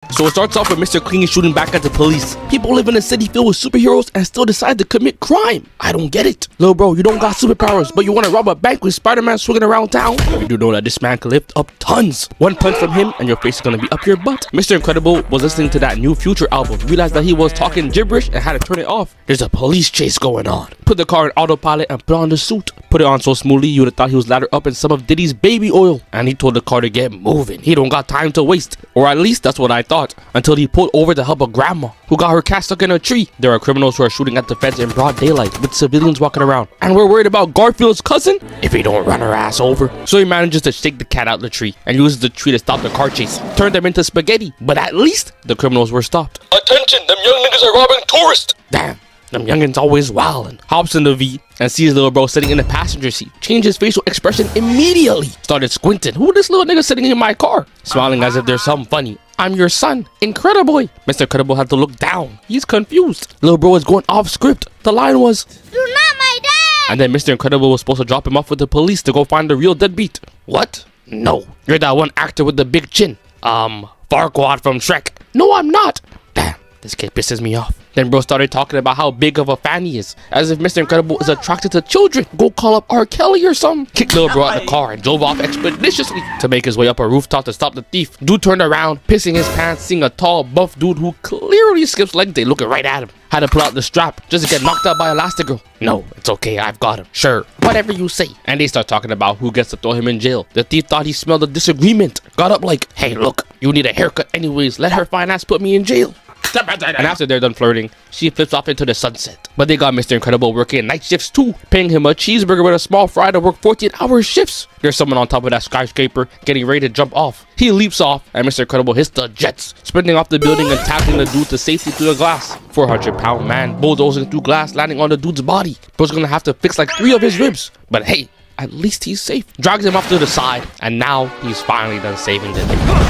So it starts off with Mr. Clean shooting back at the police. People live in a city filled with superheroes and still decide to commit crime. I don't get it. Little bro, you don't got superpowers, but you want to rob a bank with Spider-Man swinging around town? You do know that this man can lift up tons. One punch from him and your face is going to be up your butt. Mr. Incredible was listening to that new Future album, realized that he was talking gibberish and had to turn it off. There's a police chase going on. Put the car in autopilot and put on the suit. Put it on so smoothly you would have thought he was lathered up in some of Diddy's baby oil. And he told the car to get moving. He don't got time to waste. Or at least that's what I thought. Until he pulled over to help a grandma who got her cat stuck in a tree. There are criminals who are shooting at the feds in broad daylight with civilians walking around. And we're worried about Garfield's cousin if he don't run her ass over. So he manages to shake the cat out the tree and uses the tree to stop the car chase. Turned them into spaghetti. But at least the criminals were stopped. Attention, them young niggas are robbing tourists. Damn. Them youngins always wildin'. Hops in the V and sees little bro sitting in the passenger seat. Changed his facial expression immediately. Started squinting. Who this little nigga sitting in my car? Smiling as if there's something funny. I'm your son, Incrediboy. Mr. Incredible had to look down. He's confused. Little bro is going off script. The line was, "You're not my dad." And then Mr. Incredible was supposed to drop him off with the police to go find the real deadbeat. What? No. You're that one actor with the big chin. Farquaad from Shrek. No, I'm not. Damn, this kid pisses me off. Then bro started talking about how big of a fan he is, as if Mr. Incredible is attracted to children. Go call up R. Kelly or something. Kicked little bro out the car and drove off expeditiously to make his way up a rooftop to stop the thief. Dude turned around, pissing his pants, seeing a tall, buff dude who clearly skips leg day looking right at him. Had to pull out the strap just to get knocked out by Elastigirl. No, it's okay, I've got him. Sure, whatever you say. And they start talking about who gets to throw him in jail. The thief thought he smelled a disagreement. Got up like, hey look, you need a haircut anyways. Let her fine ass put me in jail. And after they're done flirting, she flips off into the sunset. But they got Mr. Incredible working night shifts too, paying him a cheeseburger with a small fry to work 14-hour shifts. There's someone on top of that skyscraper getting ready to jump off. He leaps off and Mr. Incredible hits the jets, sprinting off the building and tackling the dude to safety through the glass. 400-pound man bulldozing through glass, landing on the dude's body. Bro's gonna have to fix like 3 of his ribs. But hey, at least he's safe. Drags him off to the side and now he's finally done saving the day.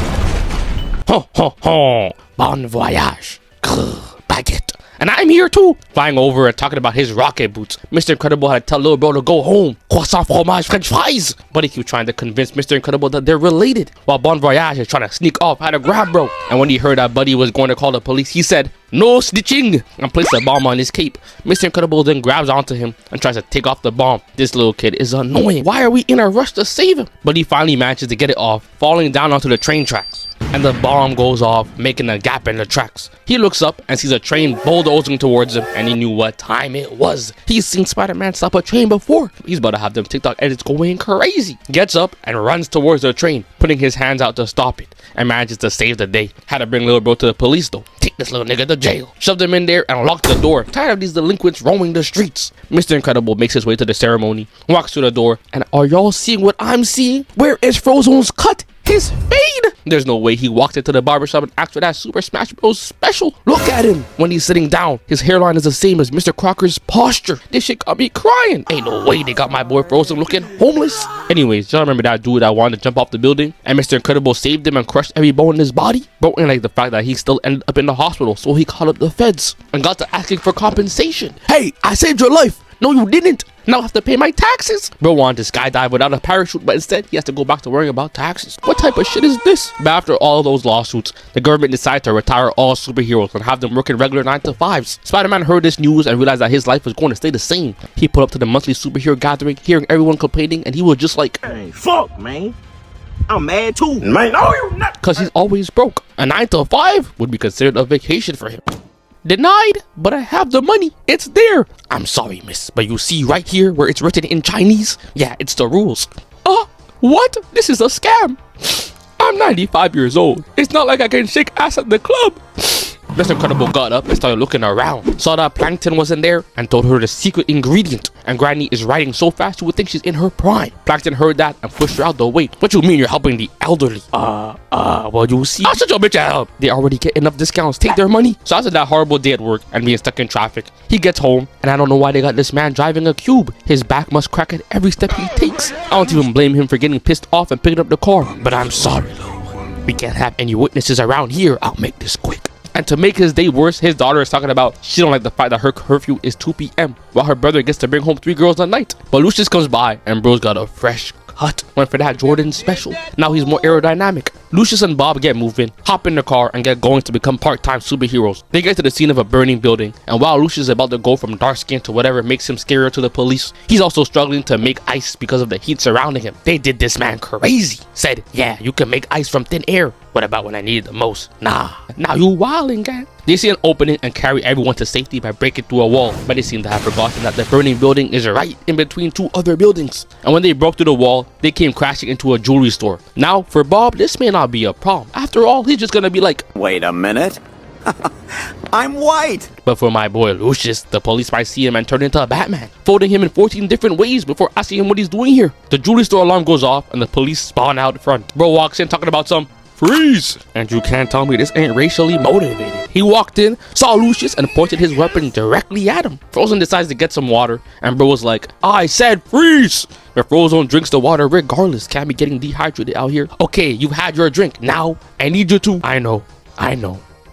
Ho ho ho! Bon voyage! Baguette. And I'm here too! Flying over and talking about his rocket boots. Mr. Incredible had to tell little bro to go home. Croissant, fromage, french fries! But he keeps trying to convince Mr. Incredible that they're related. While Bon Voyage is trying to sneak off, had to grab bro. And when he heard that Buddy was going to call the police, he said, "No snitching!" and placed a bomb on his cape. Mr. Incredible then grabs onto him and tries to take off the bomb. This little kid is annoying. Why are we in a rush to save him? But he finally manages to get it off, falling down onto the train tracks. And the bomb goes off, making a gap in the tracks. He looks up and sees a train bulldozing towards him, and he knew what time it was. He's seen Spider-Man stop a train before. He's about to have them TikTok edits going crazy. Gets up and runs towards the train, putting his hands out to stop it, and manages to save the day. Had to bring little bro to the police though. Take this little nigga to jail. Shoved him in there and locked the door. Tired of these delinquents roaming the streets. Mr. Incredible makes his way to the ceremony, walks through the door, and are y'all seeing what I'm seeing? Where is Frozone's cut? His fade! There's no way he walked into the barbershop and asked for that Super Smash Bros. Special. Look at him. When he's sitting down, his hairline is the same as Mr. Crocker's posture. This shit got me crying. Ain't no way they got my boy Frozone looking homeless. Anyways, y'all remember that dude that wanted to jump off the building? And Mr. Incredible saved him and crushed every bone in his body? Bro ain't like the fact that he still ended up in the hospital, so he called up the feds and got to asking for compensation. Hey, I saved your life. No, you didn't. Now I have to pay my taxes. Bro wanted to skydive without a parachute, but instead he has to go back to worrying about taxes. What type of shit is this? But after all those lawsuits, the government decided to retire all superheroes and have them working regular 9-to-5s. Spider-Man heard this news and realized that his life was going to stay the same. He put up to the monthly superhero gathering, hearing everyone complaining, and he was just like, hey, fuck, man. I'm mad too. Man, no, you're not. Cause he's always broke. A 9-to-5 would be considered a vacation for him. Denied, but I have the money. It's there. I'm sorry, miss, but you see right here where it's written in Chinese? Yeah, it's the rules. What? This is a scam. I'm 95 years old. It's not like I can shake ass at the club. Mr. Incredible got up and started looking around, saw that Plankton was in there, and told her the secret ingredient. And Granny is riding so fast you would think she's in her prime. Plankton heard that and pushed her out the way. What you mean you're helping the elderly? Well, you see, I'll shut your bitch up. They already get enough discounts. Take their money. So after that horrible day at work and being stuck in traffic, he gets home, and I don't know why they got this man driving a cube. His back must crack at every step he takes. I don't even blame him for getting pissed off and picking up the car. But I'm sorry, Lou. We can't have any witnesses around here. I'll make this quick. And to make his day worse, his daughter is talking about she don't like the fact that her curfew is 2 p.m. while her brother gets to bring home 3 girls a night. But Lucius comes by and bro's got a fresh cut. Went for that Jordan special. Now he's more aerodynamic. Lucius and Bob get moving, hop in the car, and get going to become part-time superheroes. They get to the scene of a burning building, and while Lucius is about to go from dark skin to whatever makes him scarier to the police, he's also struggling to make ice because of the heat surrounding him. They did this man crazy. Said, yeah, you can make ice from thin air. What about when I need it the most? Nah, now you wildin', gang. They see an opening and carry everyone to safety by breaking through a wall, but they seem to have forgotten that the burning building is right in between two other buildings. And when they broke through the wall, they came crashing into a jewelry store. Now, for Bob, this may not be a problem. After all, he's just gonna be like, wait a minute. I'm white. But for my boy Lucius, the police might see him and turn into a Batman, folding him in 14 different ways before asking him what he's doing here. The jewelry store alarm goes off and the police spawn out front. Bro walks in talking about some freeze, and you can't tell me this ain't racially motivated. He walked in, saw Lucius, and pointed his weapon directly at him. Frozone decides to get some water, and bro was like, I said freeze! But Frozone drinks the water regardless. Can't be getting dehydrated out here. Okay, you've had your drink. Now, I need you to, I know,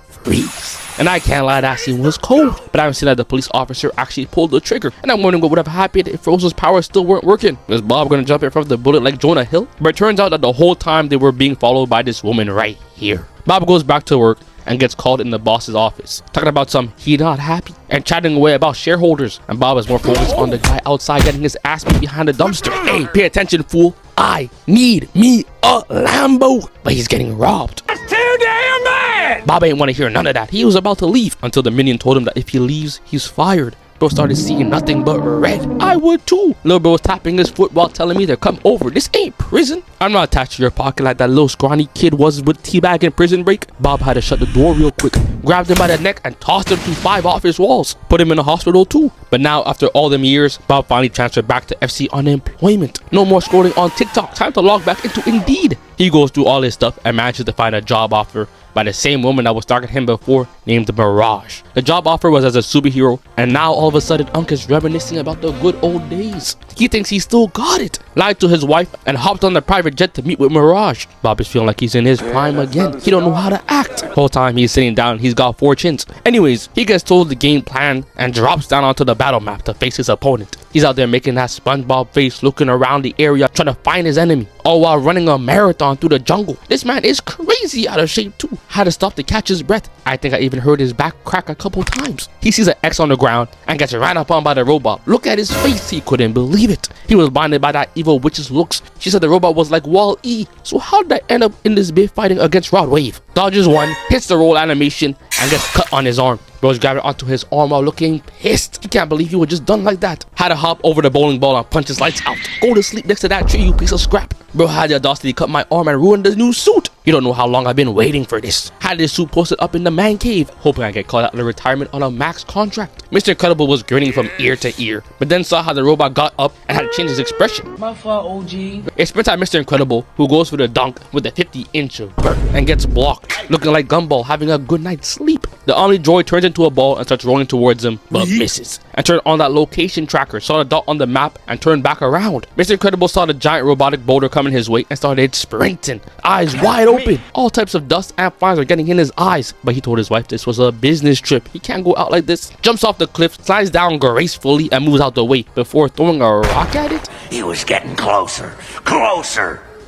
freeze. And I can't lie, that scene was cold. But I haven't seen that the police officer actually pulled the trigger. And I'm wondering what would have happened if Frozone's powers still weren't working. Was Bob gonna jump in front of the bullet like Jonah Hill? But it turns out that the whole time they were being followed by this woman right here. Bob goes back to work and gets called in the boss's office, talking about some he not happy and chatting away about shareholders. And Bob is more focused on the guy outside getting his ass beat behind the dumpster. Hey, pay attention, fool. I need me a Lambo. But he's getting robbed. That's too damn bad. Bob ain't want to hear none of that. He was about to leave until the minion told him that if he leaves, he's fired. Bro started seeing nothing but red. I would too. Lil bro was tapping his foot while telling me to come over. This ain't prison. I'm not attached to your pocket like that little scrawny kid was with teabag in Prison Break. Bob had to shut the door real quick, grabbed him by the neck and tossed him through 5 office walls. Put him in the hospital too. But now after all them years, Bob finally transferred back to FC unemployment. No more scrolling on TikTok. Time to log back into Indeed. He goes through all his stuff and manages to find a job offer by the same woman that was stalking him before, named Mirage. The job offer was as a superhero, and now all of a sudden Unc is reminiscing about the good old days. He thinks he still got it. Lied to his wife and hopped on the private jet to meet with Mirage. Bob is feeling like he's in his prime again. He don't know how to act. The whole time he's sitting down, he's got 4 chins. Anyways, he gets told the game plan and drops down onto the battle map to face his opponent. He's out there making that SpongeBob face, looking around the area trying to find his enemy, all while running a marathon through the jungle. This man is crazy out of shape too. Had to stop to catch his breath. I think I even heard his back crack a couple times. He sees an X on the ground and gets ran up on by the robot. Look at his face, he couldn't believe it. He was blinded by that evil witch's looks. She said the robot was like Wall-E. So how did I end up in this bit fighting against Rod Wave? Dodges one, hits the roll animation, and gets cut on his arm. Bro's grabbing onto his arm while looking pissed. He can't believe he was just done like that. Had to hop over the bowling ball and punch his lights out. Go to sleep next to that tree, you piece of scrap. Bro had the audacity to cut my arm and ruin the new suit. You don't know how long I've been waiting for this. Had this suit posted up in the man cave, hoping I get called out of retirement on a max contract. Mr. Incredible was grinning from ear to ear, but then saw how the robot got up and had to change his expression. My fault, OG. It sprints at Mr. Incredible, who goes for the dunk with a 50-inch of vert and gets blocked, looking like Gumball having a good night's sleep. The Omni Droid turns into a ball and starts rolling towards him, but misses. And turned on that location tracker, saw the dot on the map, and turned back around. Mr. Incredible saw the giant robotic boulder coming his way and started sprinting, eyes wide open. All types of dust and flies are getting in his eyes, but he told his wife this was a business trip. He can't go out like this. Jumps off the cliff, slides down gracefully, and moves out the way before throwing a rock at it. He was getting closer.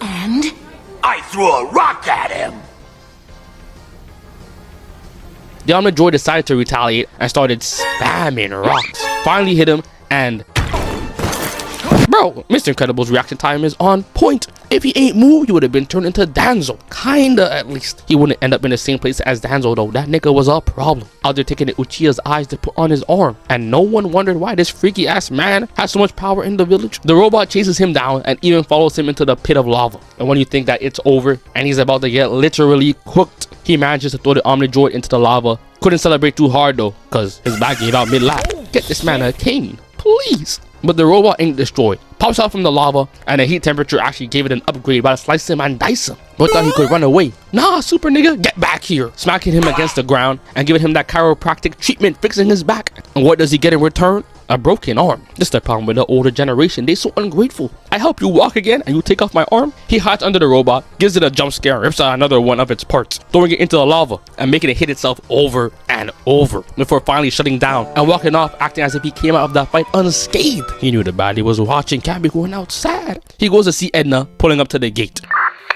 And? I threw a rock at him. The Omni Droid decided to retaliate and started spamming rocks. Finally hit him and... Bro, Mr. Incredible's reaction time is on point. If he ain't moved, he would have been turned into Danzo. Kinda, at least. He wouldn't end up in the same place as Danzo, though. That nigga was a problem. Out there taking the Uchiha's eyes to put on his arm. And no one wondered why this freaky ass man has so much power in the village. The robot chases him down and even follows him into the pit of lava. And when you think that it's over and he's about to get literally cooked, he manages to throw the Omni Droid into the lava. Couldn't celebrate too hard though, cause his back gave out mid-lap. Get this man a cane, please. But the robot ain't destroyed. Pops out from the lava, and the heat temperature actually gave it an upgrade by slice him and dice him. But thought he could run away. Nah, super nigga, get back here. Smacking him against the ground and giving him that chiropractic treatment, fixing his back. And what does he get in return? A broken arm. This is the problem with the older generation. They so ungrateful. I help you walk again and you take off my arm? He hides under the robot, gives it a jump scare, and rips out another one of its parts, throwing it into the lava and making it hit itself over and over before finally shutting down and walking off, acting as if he came out of that fight unscathed. He knew the baddie was watching, can't be going out sad. He goes to see Edna pulling up to the gate.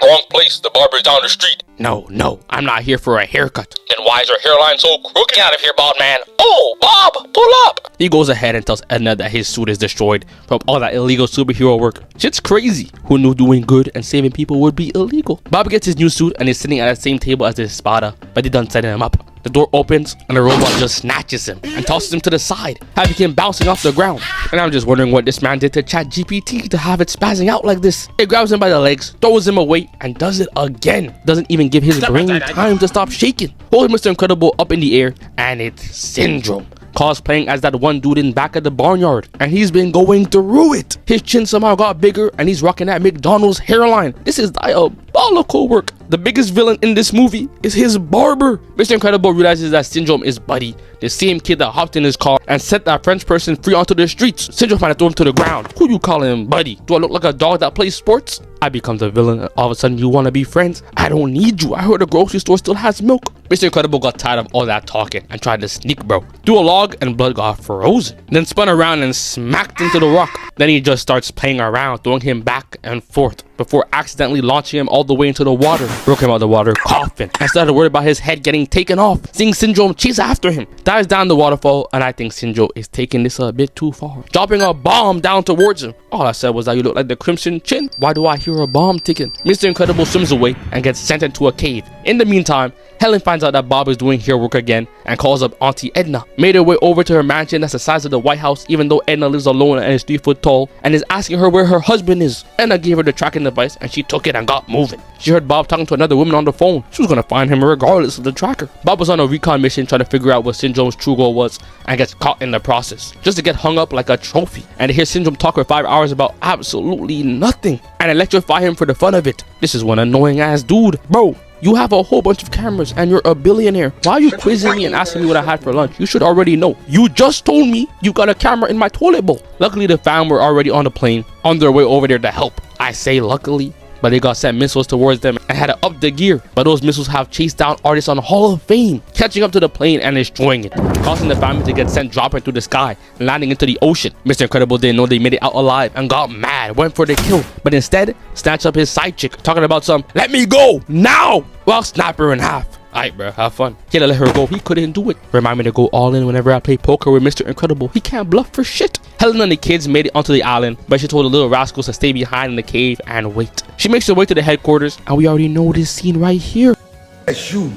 Wrong place, the barber's down the street. No, I'm not here for a haircut. Then why is your hairline so crooked? Get out of here, bald man. Oh, Bob, pull up. He goes ahead and tells Edna that his suit is destroyed from all that illegal superhero work. Shit's crazy. Who knew doing good and saving people would be illegal? Bob gets his new suit and is sitting at the same table as his Spada, but they done setting him up. The door opens and the robot just snatches him and tosses him to the side, having him bouncing off the ground. And I'm just wondering what this man did to ChatGPT to have it spazzing out like this. It grabs him by the legs, throws him away, and does it again. Doesn't even give his brain time to stop shaking. Holds Mr. Incredible up in the air, and it's Syndrome, cosplaying as that one dude in back of the barnyard, and he's been going through it. His chin somehow got bigger and he's rocking that McDonald's hairline. This is diabolical work. The biggest villain in this movie is his barber. Mr. Incredible realizes that Syndrome is Buddy, the same kid that hopped in his car and set that French person free onto the streets. Syndrome trying to throw him to the ground. Who you calling Buddy? Do I look like a dog that plays sports? I become the villain and all of a sudden you want to be friends? I don't need you. I heard the grocery store still has milk. Mr. Incredible got tired of all that talking and tried to sneak bro through a log, and blood got frozen. Then spun around and smacked into the rock. Then he just starts playing around, throwing him back and forth before accidentally launching him all the way into the water. Broke him out of the water coughing and started worried about his head getting taken off. Seeing Syndrome chase after him, dives down the waterfall, and I think Syndrome is taking this a bit too far, dropping a bomb down towards him. All I said was that you look like the Crimson Chin. Why do I hear a bomb ticking? Mr. Incredible swims away and gets sent into a cave. In the meantime, Helen finds out that Bob is doing hair work again and calls up Auntie Edna. Made her way over to her mansion that's the size of the White House, even though Edna lives alone and is 3 foot tall, and is asking her where her husband is. Edna gave her the tracking device and she took it and got moving. She heard Bob talking to another woman on the phone. She was gonna find him regardless of the tracker. Bob was on a recon mission trying to figure out what Syndrome's true goal was and gets caught in the process, just to get hung up like a trophy and to hear Syndrome talk for 5 hours about absolutely nothing and electrify him for the fun of it. This is one annoying ass dude. Bro, you have a whole bunch of cameras and you're a billionaire. Why are you quizzing me and asking me what I had for lunch? You should already know. You just told me you got a camera in my toilet bowl. Luckily, the fam were already on the plane on their way over there to help. I say luckily, but they got sent missiles towards them and had to up the gear. But those missiles have chased down artists on Hall of Fame, catching up to the plane and destroying it, causing the family to get sent dropping through the sky and landing into the ocean. Mr. Incredible didn't know they made it out alive and got mad, went for the kill, but instead snatched up his side chick, talking about some "let me go now" while snap her in half. Alright bro, have fun. He had to let her go. He couldn't do it. Remind me to go all in whenever I play poker with Mr. Incredible. He can't bluff for shit. Helen and the kids made it onto the island, but she told the little rascals to stay behind in the cave and wait. She makes her way to the headquarters, and we already know this scene right here. Shoot,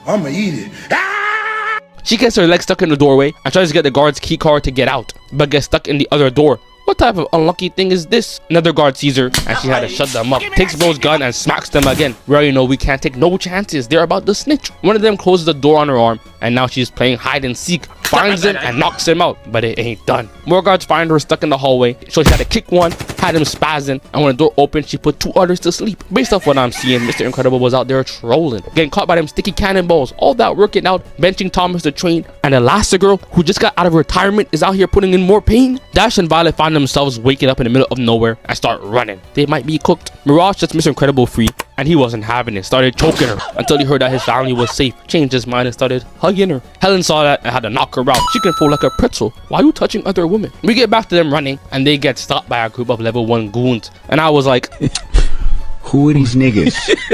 I'ma eat it. She gets her leg stuck in the doorway and tries to get the guard's key card to get out, but gets stuck in the other door. What type of unlucky thing is this? Another guard sees her and she had to shut them up. Takes Bro's gun and smacks them again. We already know we can't take no chances. They're about to snitch. One of them closes the door on her arm and now she's playing hide and seek. Finds him and knocks him out, but it ain't done. More guards find her stuck in the hallway, so she had to kick one, had him spazzing, and when the door opened, she put 2 others to sleep. Based off what I'm seeing, Mr. Incredible was out there trolling, getting caught by them sticky cannonballs, all that working out, benching Thomas the Train, and Elastigirl, who just got out of retirement, is out here putting in more pain. Dash and Violet find themselves waking up in the middle of nowhere and start running. They might be cooked. Mirage sets Mr. Incredible free, and he wasn't having it, started choking her until he heard that his family was safe, changed his mind and started hugging her. Helen saw that and had to knock her out. She can fold like a pretzel. Why are you touching other women? We get back to them running and they get stopped by a group of level 1 goons, and I was like, Who are these niggas?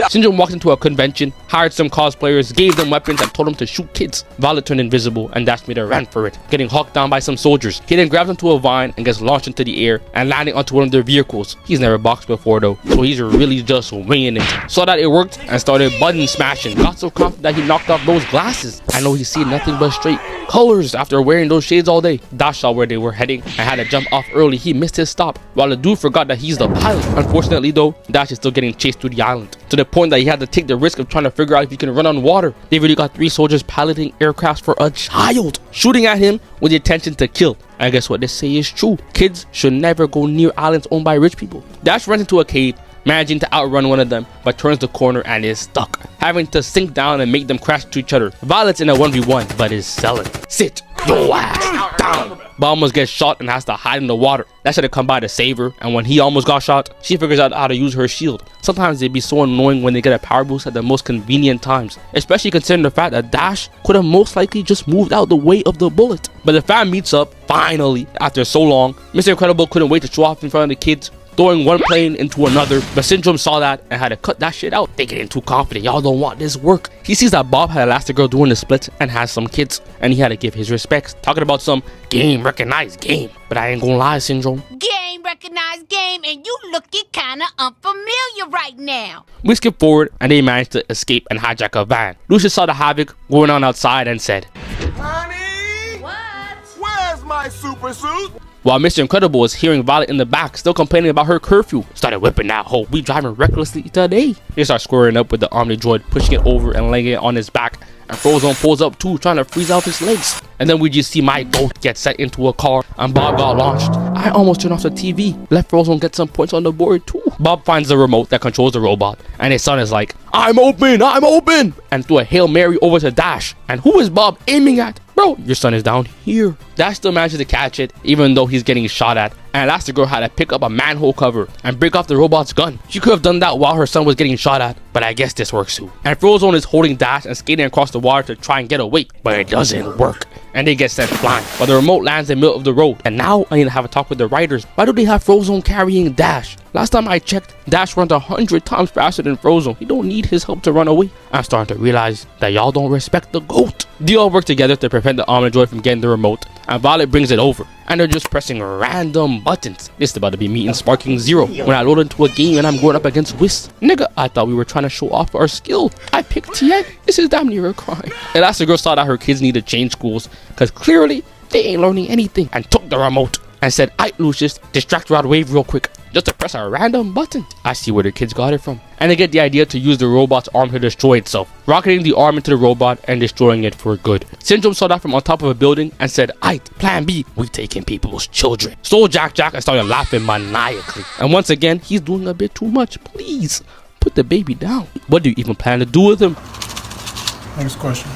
Syndrome walked into a convention, hired some cosplayers, gave them weapons and told them to shoot kids. Violet turned invisible and Dash made a run for it, getting hawked down by some soldiers. He then grabs onto a vine and gets launched into the air and landing onto one of their vehicles. He's never boxed before though, so he's really just winging it. Saw that it worked and started button smashing. Got so confident that he knocked off those glasses. I know he's seen nothing but straight colors after wearing those shades all day. Dash saw where they were heading and had to jump off early. He missed his stop while the dude forgot that he's the pilot. Unfortunately though, Dash is still getting chased through the island, to the point that he had to take the risk of trying to figure out if he can run on water. They really got 3 soldiers piloting aircrafts for a child, shooting at him with the intention to kill. And guess what they say is true. Kids should never go near islands owned by rich people. Dash runs into a cave, managing to outrun one of them, but turns the corner and is stuck, having to sink down and make them crash to each other. Violet's in a 1v1, but is selling. Sit your ass down. But almost gets shot and has to hide in the water. That should have come by to save her, and when he almost got shot, she figures out how to use her shield. Sometimes they'd be so annoying when they get a power boost at the most convenient times, especially considering the fact that Dash could have most likely just moved out the way of the bullet. But the fam meets up, finally, after so long. Mr. Incredible couldn't wait to show off in front of the kids, throwing one plane into another, but Syndrome saw that and had to cut that shit out. They getting too confident, y'all don't want this work. He sees that Bob had Elastigirl doing the splits and has some kids, and he had to give his respects, talking about some game recognized game. But I ain't gonna lie, Syndrome. Game recognized game, and you looking kinda unfamiliar right now. We skip forward and they managed to escape and hijack a van. Lucius saw the havoc going on outside and said, Honey! What? Where's my super suit? while Mr. Incredible was hearing Violet in the back still complaining about her curfew. Started whipping that hoe. We driving recklessly today. He starts squaring up with the Omni Droid, pushing it over and laying it on his back. And Frozone pulls up too, trying to freeze out his legs. And then we just see my goat get set into a car and Bob got launched. I almost turned off the TV. Let Frozone get some points on the board too. Bob finds the remote that controls the robot and his son is like, I'm open, and threw a Hail Mary over to Dash. And who is Bob aiming at? Bro, your son is down here. Dash still manages to catch it even though he's getting shot at. And Elastigirl had to pick up a manhole cover and break off the robot's gun. She could have done that while her son was getting shot at, but I guess this works too. And Frozone is holding Dash and skating across the water to try and get away, but it doesn't work. And they get sent flying, but the remote lands in the middle of the road. And now I need to have a talk with the writers. Why do they have Frozone carrying Dash? Last time I checked, Dash runs 100 times faster than Frozone. He don't need his help to run away. I'm starting to realize that y'all don't respect the GOAT. They all work together to prevent the Omni Droid from getting the remote, and Violet brings it over. And they're just pressing random buttons. This is about to be me in Sparking Zero when I load into a game and I'm going up against Whis. Nigga, I thought we were trying to show off our skill. I picked TN. This is damn near a crime. Elastigirl saw that her kids need to change schools because clearly they ain't learning anything, and took the remote and said, "Aight, Lucius, distract Rod Wave real quick," just to press a random button. I see where the kids got it from. And they get the idea to use the robot's arm to destroy itself, rocketing the arm into the robot and destroying it for good. Syndrome saw that from on top of a building and said, "Aight, plan B, we taking people's children." Stole Jack and started laughing maniacally. And once again, he's doing a bit too much. Please, put the baby down. What do you even plan to do with him? Next question.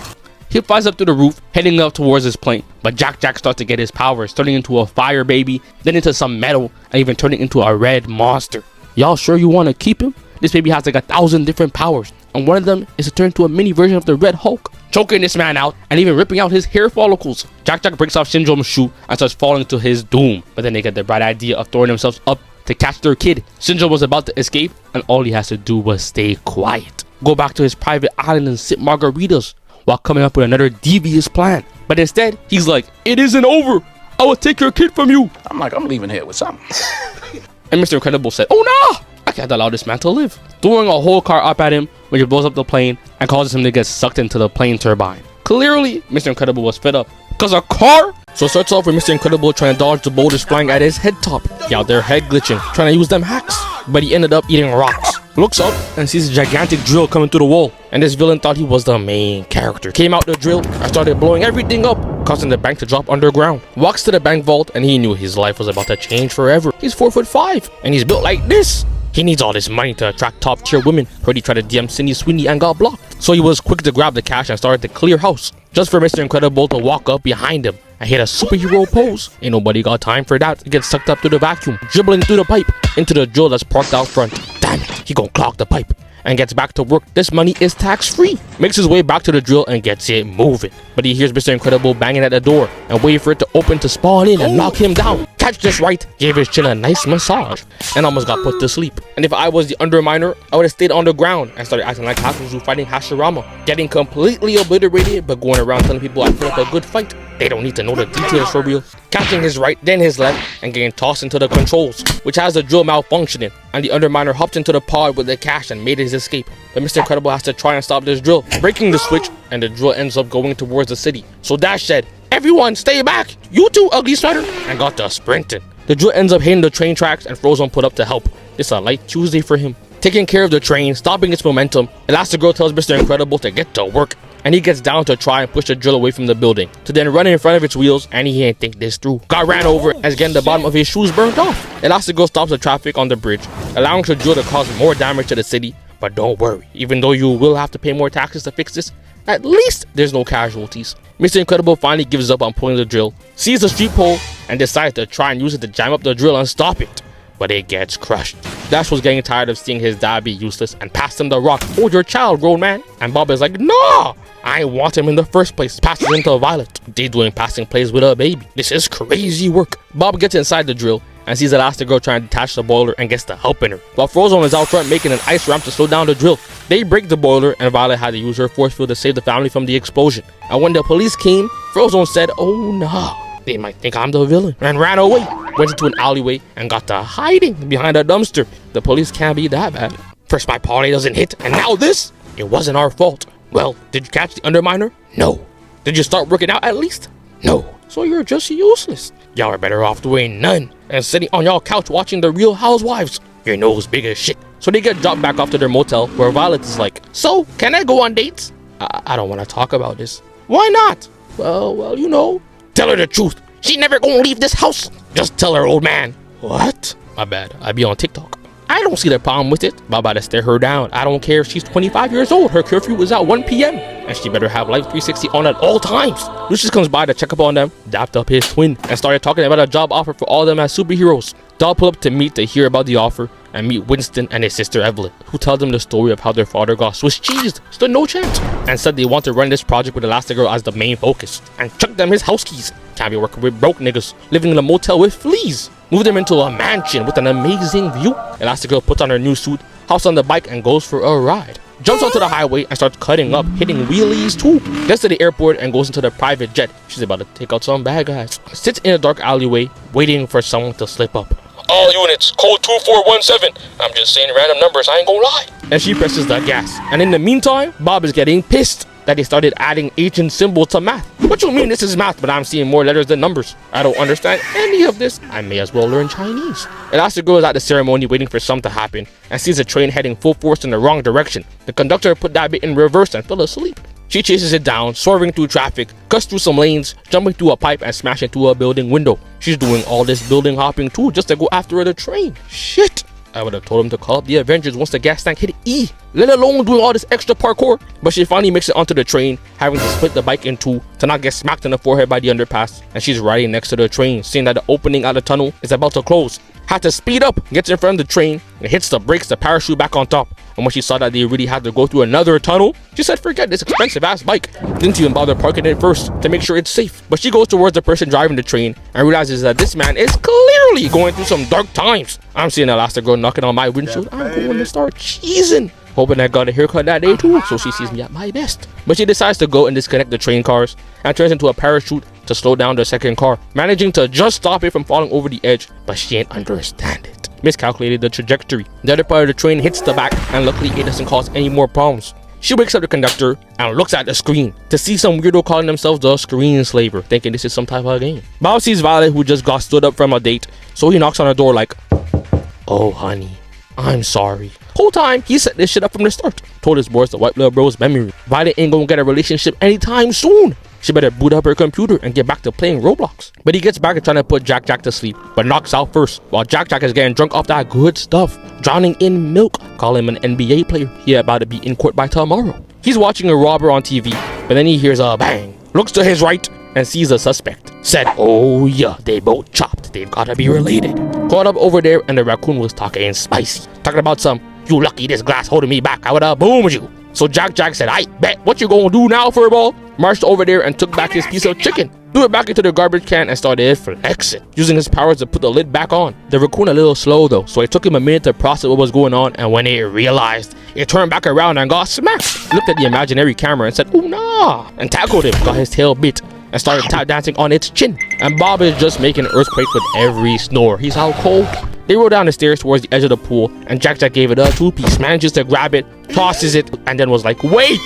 He flies up to the roof, heading up towards his plane, but Jack starts to get his powers, turning into a fire baby, then into some metal, and even turning into a red monster. Y'all sure you want to keep him? This baby has like 1,000 different powers, and one of them is to turn into a mini version of the Red Hulk, choking this man out and even ripping out his hair follicles. Jack breaks off Syndrome's shoe and starts falling to his doom, but then they get the bright idea of throwing themselves up to catch their kid. Syndrome was about to escape, and all he has to do was stay quiet, go back to his private island and sip margaritas, while coming up with another devious plan. But instead, he's like, "It isn't over. I will take your kid from you." I'm like, I'm leaving here with something. And Mr. Incredible said, "Oh no, I can't allow this man to live," throwing a whole car up at him, which blows up the plane and causes him to get sucked into the plane turbine. Clearly, Mr. Incredible was fed up. Cause a car? So it starts off with Mr. Incredible trying to dodge the boulders flying at his head top. He out there head glitching, trying to use them hacks. But he ended up eating rocks. Looks up and sees a gigantic drill coming through the wall. And this villain thought he was the main character. Came out the drill and started blowing everything up, causing the bank to drop underground. Walks to the bank vault and he knew his life was about to change forever. He's 4'5" and he's built like this. He needs all this money to attract top tier women. Heard he tried to DM Cindy Sweeney and got blocked. So he was quick to grab the cash and started to clear house, just for Mr. Incredible to walk up behind him and hit a superhero pose. Ain't nobody got time for that. He gets sucked up through the vacuum, dribbling through the pipe into the drill that's parked out front. Damn it, he gon' clog the pipe and gets back to work. This money is tax-free. Makes his way back to the drill and gets it moving. But he hears Mr. Incredible banging at the door and waiting for it to open to spawn in and knock him down. Catch this right, gave his chin a nice massage and almost got put to sleep. And if I was the Underminer, I would have stayed on the ground and started acting like Hatsuzu fighting Hashirama, getting completely obliterated but going around telling people I put up a good fight. They don't need to know the details for real. Catching his right, then his left, and getting tossed into the controls, which has the drill malfunctioning, and the Underminer hopped into the pod with the cash and made his escape. But Mr. Incredible has to try and stop this drill, breaking the switch, and the drill ends up going towards the city. So Dash said, "Everyone stay back, you too, ugly sweater," and got to sprinting. The drill ends up hitting the train tracks and Frozone put up to help. It's a light Tuesday for him. Taking care of the train, stopping its momentum, Elastigirl tells Mr. Incredible to get to work, and he gets down to try and push the drill away from the building, to then run in front of its wheels, and he ain't think this through. Got ran over as getting the bottom of his shoes burned off. Elastigirl stops the traffic on the bridge, allowing the drill to cause more damage to the city. But don't worry, even though you will have to pay more taxes to fix this, at least there's no casualties. Mr. Incredible finally gives up on pulling the drill, sees the street pole, and decides to try and use it to jam up the drill and stop it. But it gets crushed. Dash was getting tired of seeing his dad be useless and passed him the rock. "Hold your child, grown man." And Bob is like, "No, I ain't want him in the first place." Passes him to Violet. They doing passing plays with a baby. This is crazy work. Bob gets inside the drill and sees Elastigirl trying to detach the boiler and gets the help in her. While Frozone is out front making an ice ramp to slow down the drill. They break the boiler and Violet had to use her force field to save the family from the explosion. And when the police came, Frozone said, "Oh no, they might think I'm the villain," and ran away. Went into an alleyway and got to hiding behind a dumpster. The police can't be that bad. First my parlay doesn't hit, and now this? It wasn't our fault. Well, did you catch the Underminer? No. Did you start working out at least? No. So you're just useless. Y'all are better off doing none and sitting on y'all couch watching The Real Housewives. Your nose big as shit. So they get dropped back off to their motel where Violet is like, "So, can I go on dates?" I don't want to talk about this. Why not? Well, you know. Tell her the truth. She never gonna leave this house. Just tell her, old man. What? My bad. I be on TikTok. I don't see the problem with it. I'm about to stare her down. I don't care if she's 25 years old. Her curfew is at 1 p.m. and she better have Life 360 on at all times. Lucius comes by to check up on them, dapped up his twin, and started talking about a job offer for all of them as superheroes. Doll pull up to meet to hear about the offer and meet Winston and his sister Evelyn, who tell them the story of how their father got Swiss cheesed, stood no chance, and said they want to run this project with Elastigirl as the main focus, and chuck them his house keys. Can't be working with broke niggas, living in a motel with fleas. Move them into a mansion with an amazing view. Elastigirl puts on her new suit, hops on the bike and goes for a ride. Jumps onto the highway and starts cutting up, hitting wheelies too. Gets to the airport and goes into the private jet. She's about to take out some bad guys. Sits in a dark alleyway, waiting for someone to slip up. "All units, code 2417. I'm just saying random numbers, I ain't gonna lie." And she presses the gas. And in the meantime, Bob is getting pissed that they started adding ancient symbols to math. What you mean this is math, but I'm seeing more letters than numbers? I don't understand any of this. I may as well learn Chinese. Elastigirl is at the ceremony waiting for something to happen and sees a train heading full force in the wrong direction. The conductor put that bit in reverse and fell asleep. She chases it down, swerving through traffic, cuts through some lanes, jumping through a pipe and smashing through a building window. She's doing all this building hopping too just to go after the train. Shit! I would have told him to call up the Avengers once the gas tank hit E, let alone doing all this extra parkour. But she finally makes it onto the train, having to split the bike in two to not get smacked in the forehead by the underpass. And she's riding next to the train, seeing that the opening out of the tunnel is about to close. Had to speed up, gets in front of the train, and hits the brakes to parachute back on top. And when she saw that they really had to go through another tunnel, she said forget this expensive ass bike. Didn't even bother parking it first to make sure it's safe. But she goes towards the person driving the train and realizes that this man is clearly going through some dark times. I'm seeing Elastigirl knocking on my windshield. I'm going to start cheesing. Hoping I got a haircut that day too, so she sees me at my best. But she decides to go and disconnect the train cars and turns into a parachute to slow down the second car, managing to just stop it from falling over the edge, but she ain't understand it. Miscalculated the trajectory. The other part of the train hits the back and luckily it doesn't cause any more problems. She wakes up the conductor and looks at the screen to see some weirdo calling themselves the Screen Slaver, thinking this is some type of game. Bob sees Violet, who just got stood up from a date, so he knocks on her door like, "Oh honey, I'm sorry." Whole time he set this shit up from the start. Told his boys to wipe little bro's memory. Violet ain't gonna get a relationship anytime soon. She better boot up her computer and get back to playing Roblox. But he gets back and trying to put Jack to sleep, but knocks out first while Jack is getting drunk off that good stuff, drowning in milk. Call him an NBA player. He about to be in court by tomorrow. He's watching a robber on TV, but then he hears a bang, looks to his right and sees a suspect. Said, "Oh yeah, they both chopped. They've gotta be related." Caught up over there and the raccoon was talking spicy, talking about some, "You lucky this glass holding me back. I would've boomed you." So Jack said, "I bet. What you gonna do now, furball?" Marched over there and took back his piece of chicken, threw it back into the garbage can and started flexing, using his powers to put the lid back on. The raccoon a little slow though, so it took him a minute to process what was going on, and when it realized, it turned back around and got smacked. Looked at the imaginary camera and said, "Ooh nah," and tackled him, got his tail bit, and started tap dancing on its chin. And Bob is just making an earthquake with every snore. He's out cold. They roll down the stairs towards the edge of the pool, and Jack gave it a two-piece, manages to grab it, tosses it, and then was like, "Wait!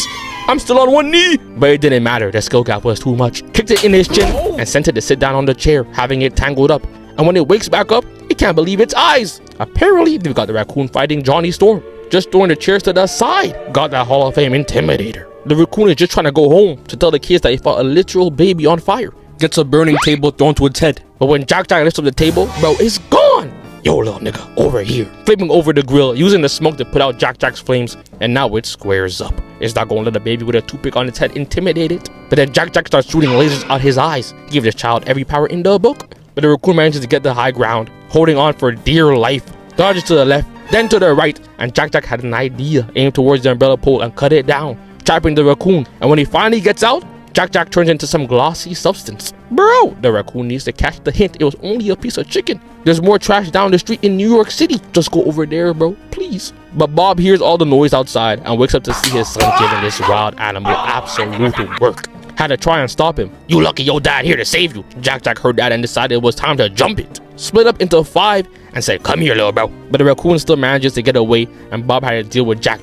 I'm still on one knee!" But it didn't matter, the skill gap was too much. Kicked it in his chin and sent it to sit down on the chair, having it tangled up. And when it wakes back up, it can't believe its eyes. Apparently, they've got the raccoon fighting Johnny Storm, just throwing the chairs to the side. Got that Hall of Fame intimidator. The raccoon is just trying to go home to tell the kids that he fought a literal baby on fire. Gets a burning table thrown to its head. But when Jack lifts up the table, bro, it's gone! "Yo, little nigga, over here." Flipping over the grill, using the smoke to put out Jack's flames, and now it squares up. It's not gonna let a baby with a toothpick on its head intimidate it. But then Jack starts shooting lasers out his eyes. Give this child every power in the book. But the raccoon manages to get the high ground, holding on for dear life. Dodges to the left, then to the right, and Jack had an idea. Aimed towards the umbrella pole and cut it down, trapping the raccoon. And when he finally gets out, Jack turns into some glossy substance. Bro, the raccoon needs to catch the hint. It was only a piece of chicken. There's more trash down the street in New York City. Just go over there, bro, please. But Bob hears all the noise outside and wakes up to see his son giving this wild animal absolute work. Had to try and stop him. You lucky your dad here to save you. Jack heard that and decided it was time to jump it. Split up into 5 and said, come here, little bro. But the raccoon still manages to get away and Bob had to deal with Jack.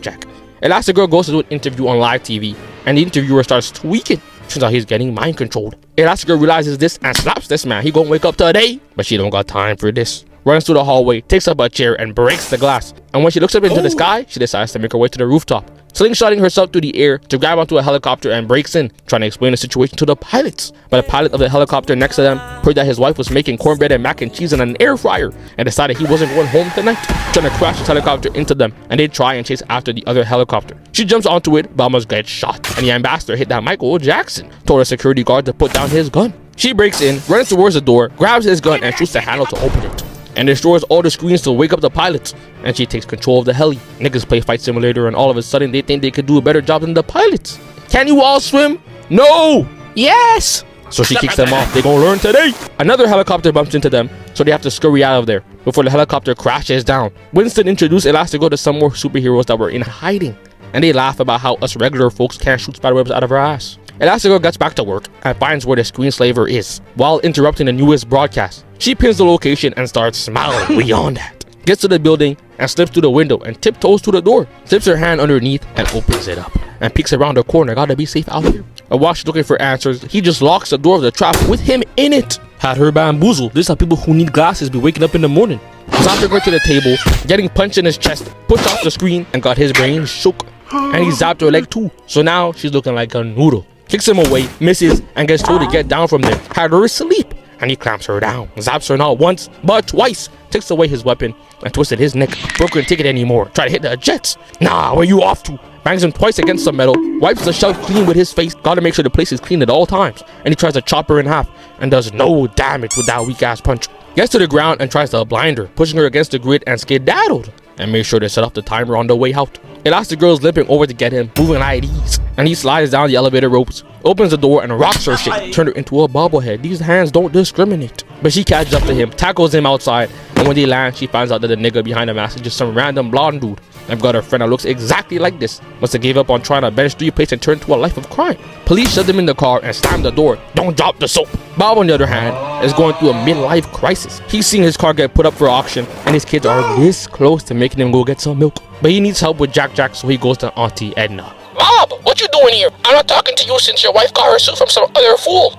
Elastigirl goes to do an interview on live TV and the interviewer starts tweaking. Turns out he's getting mind controlled. Elastigirl realizes this and slaps this man. He gonna wake up today. But she don't got time for this. Runs through the hallway, takes up a chair and breaks the glass. And when she looks up into the sky, she decides to make her way to the rooftop. Slingshotting herself through the air to grab onto a helicopter and breaks in, trying to explain the situation to the pilots. But the pilot of the helicopter next to them heard that his wife was making cornbread and mac and cheese in an air fryer and decided he wasn't going home tonight, trying to crash his helicopter into them, and they try and chase after the other helicopter. She jumps onto it, but almost gets shot, and the ambassador hit that Michael Jackson, told a security guard to put down his gun. She breaks in, runs towards the door, grabs his gun and shoots the handle to open it, and destroys all the screens to wake up the pilots. And she takes control of the heli. Niggas play Fight Simulator and all of a sudden they think they could do a better job than the pilots. Can you all swim? No! Yes! So she kicks them off. They gonna learn today. Another helicopter bumps into them, so they have to scurry out of there before the helicopter crashes down. Winston introduced Elastigirl to some more superheroes that were in hiding, and they laugh about how us regular folks can't shoot spiderwebs out of our ass. Elastigirl gets back to work and finds where the screenslaver is while interrupting the newest broadcast. She pins the location and starts smiling beyond that. Gets to the building and slips through the window and tiptoes to the door. Slips her hand underneath and opens it up and peeks around the corner. Gotta be safe out here. And while she's looking for answers, he just locks the door of the trap with him in it. Had her bamboozled. This is how people who need glasses be waking up in the morning. Zapped her to the table, getting punched in his chest, pushed off the screen and got his brain shook. And he zapped her leg too. So now she's looking like a noodle. Kicks him away, misses, and gets told to get down from there. Had her asleep. And he clamps her down, zaps her not once, but twice. Takes away his weapon and twisted his neck. Broken ticket anymore. Try to hit the jets. Nah, where you off to? Bangs him twice against some metal. Wipes the shelf clean with his face. Gotta make sure the place is clean at all times. And he tries to chop her in half and does no damage with that weak ass punch. Gets to the ground and tries to blind her, pushing her against the grid and skedaddled. And make sure to set off the timer on the way out. Elastigirl's limping over to get him, moving at ease. And he slides down the elevator ropes, opens the door and rocks her shit, turn her into a bobblehead. These hands don't discriminate. But she catches up to him, tackles him outside, and when they land, she finds out that the nigga behind the mask is just some random blonde dude. I've got a friend that looks exactly like this. Must have gave up on trying to bench 3 plates and turn to a life of crime. Police shut them in the car and slam the door. Don't drop the soap. Bob, on the other hand, is going through a midlife crisis. He's seeing his car get put up for auction, and his kids are this close to making him go get some milk. But he needs help with Jack, so he goes to Auntie Edna. Bob, what you doing here? I'm not talking to you since your wife got her suit from some other fool.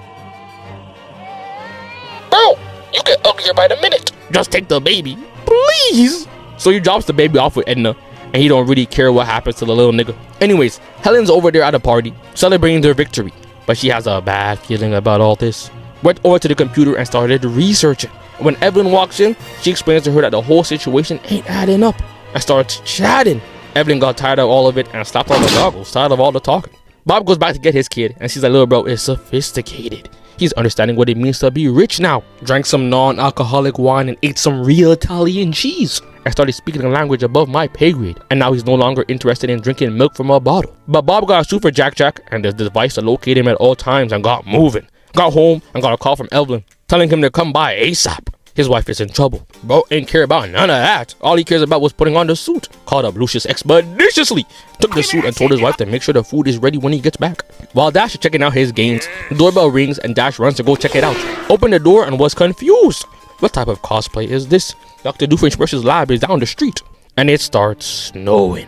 Bro, you get uglier by the minute. Just take the baby, please. So he drops the baby off with Edna, and he don't really care what happens to the little nigga. Anyways, Helen's over there at a party, celebrating their victory, but she has a bad feeling about all this. Went over to the computer and started researching. When Evelyn walks in, she explains to her that the whole situation ain't adding up, and starts chatting. Evelyn got tired of all of it and slapped on the goggles, tired of all the talking. Bob goes back to get his kid and sees that little bro is sophisticated. He's understanding what it means to be rich now. Drank some non-alcoholic wine and ate some real Italian cheese. I started speaking a language above my pay grade, and now he's no longer interested in drinking milk from a bottle. But Bob got a suit for Jack, and there's the device to locate him at all times and got moving. Got home and got a call from Evelyn, telling him to come by ASAP. His wife is in trouble. Bro ain't care about none of that. All he cares about was putting on the suit. Called up Lucius expeditiously. Took the suit and told his wife to make sure the food is ready when he gets back. While Dash is checking out his gains, the doorbell rings and Dash runs to go check it out. Opened the door and was confused. What type of cosplay is this? Dr. Doofenshmirtz's lab is down the street. And it starts snowing.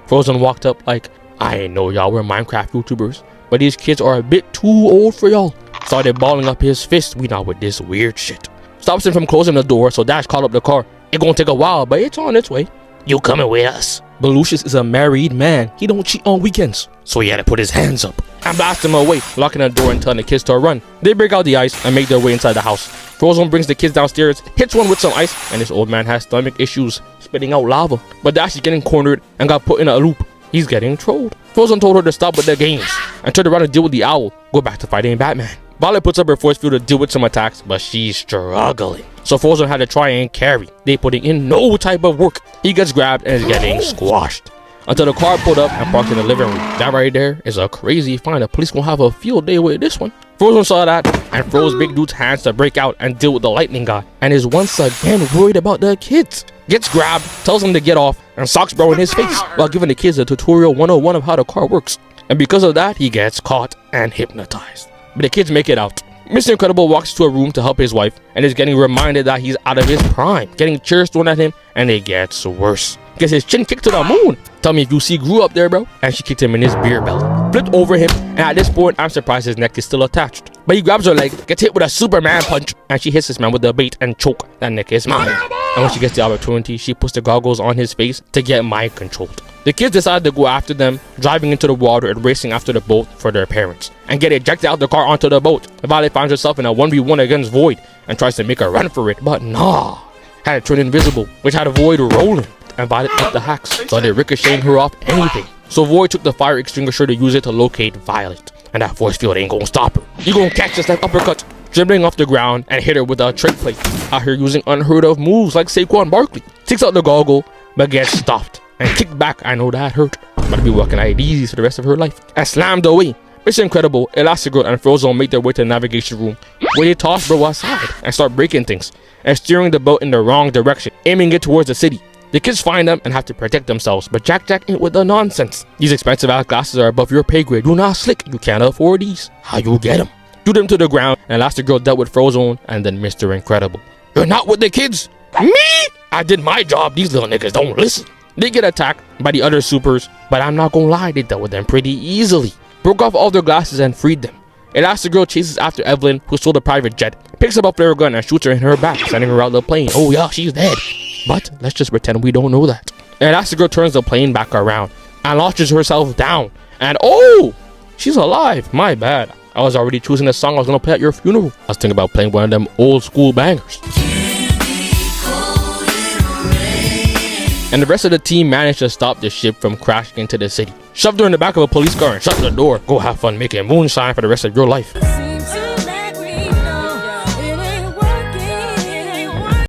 Frozone walked up like, I know y'all were Minecraft YouTubers, but these kids are a bit too old for y'all. Started balling up his fist. We not with this weird shit. Stops him from closing the door, so Dash called up the car. It gonna take a while, but it's on its way. You coming with us? But Lucius is a married man. He don't cheat on weekends. So he had to put his hands up and blast him away, locking the door and telling the kids to run. They break out the ice and make their way inside the house. Frozone brings the kids downstairs, hits one with some ice, and this old man has stomach issues, spitting out lava. But Dash is getting cornered and got put in a loop. He's getting trolled. Frozone told her to stop with the games and turned around to deal with the owl. Go back to fighting Batman. Violet puts up her force field to deal with some attacks, but she's struggling. So Frozone had to try and carry. They putting in no type of work. He gets grabbed and is getting squashed. Until the car pulled up and parked in the living room. That right there is a crazy find. The police gonna have a field day with this one. Frozone saw that and froze Big Dude's hands to break out and deal with the lightning guy, and is once again worried about the kids. Gets grabbed, tells him to get off, and socks bro in his face while giving the kids a tutorial 101 of how the car works. And because of that, he gets caught and hypnotized. But the kids make it out. Mr. Incredible walks to a room to help his wife and is getting reminded that he's out of his prime, getting chairs thrown at him, and it gets worse. Gets his chin kicked to the moon. Tell me if you see Gru up there, bro. And she kicked him in his beer belly. Flipped over him, and at this point, I'm surprised his neck is still attached. But he grabs her leg, gets hit with a Superman punch, and she hits this man with the bait and choke. That neck is mine. And when she gets the opportunity, she puts the goggles on his face to get mind controlled. The kids decide to go after them, driving into the water and racing after the boat for their parents, and get ejected out the car onto the boat. Violet finds herself in a 1v1 against Void and tries to make a run for it, but nah. Had to turn invisible, which had Void rolling, and Violet up the hacks, so they ricocheting her off anything. So Void took the fire extinguisher to use it to locate Violet, and that force field ain't gonna stop her. You gonna catch this like uppercut, dribbling off the ground and hit her with a trick plate. Out here using unheard of moves like Saquon Barkley. Takes out the goggle, but gets stopped and kicked back. I know that hurt. But be working IDs for the rest of her life. And slammed away. Mr. Incredible, Elastigirl, and Frozone make their way to the navigation room, where they toss bro aside and start breaking things and steering the boat in the wrong direction, aiming it towards the city. The kids find them and have to protect themselves, but Jack ain't with the nonsense. These expensive ass glasses are above your pay grade. Do not slick. You can't afford these. How you get them? Threw them to the ground, and Elastigirl dealt with Frozone and then Mr. Incredible. You're not with the kids. Me? I did my job. These little niggas don't listen. They get attacked by the other supers, but I'm not gonna lie, they dealt with them pretty easily. Broke off all their glasses and freed them. Elastigirl chases after Evelyn, who stole the private jet, picks up a flare gun and shoots her in her back, sending her out the plane. Oh yeah, she's dead. But let's just pretend we don't know that. Elastigirl turns the plane back around and launches herself down. And oh, she's alive. My bad. I was already choosing the song I was gonna play at your funeral. I was thinking about playing one of them old school bangers. And the rest of the team managed to stop the ship from crashing into the city. Shoved her in the back of a police car and shut the door. Go have fun making moonshine for the rest of your life.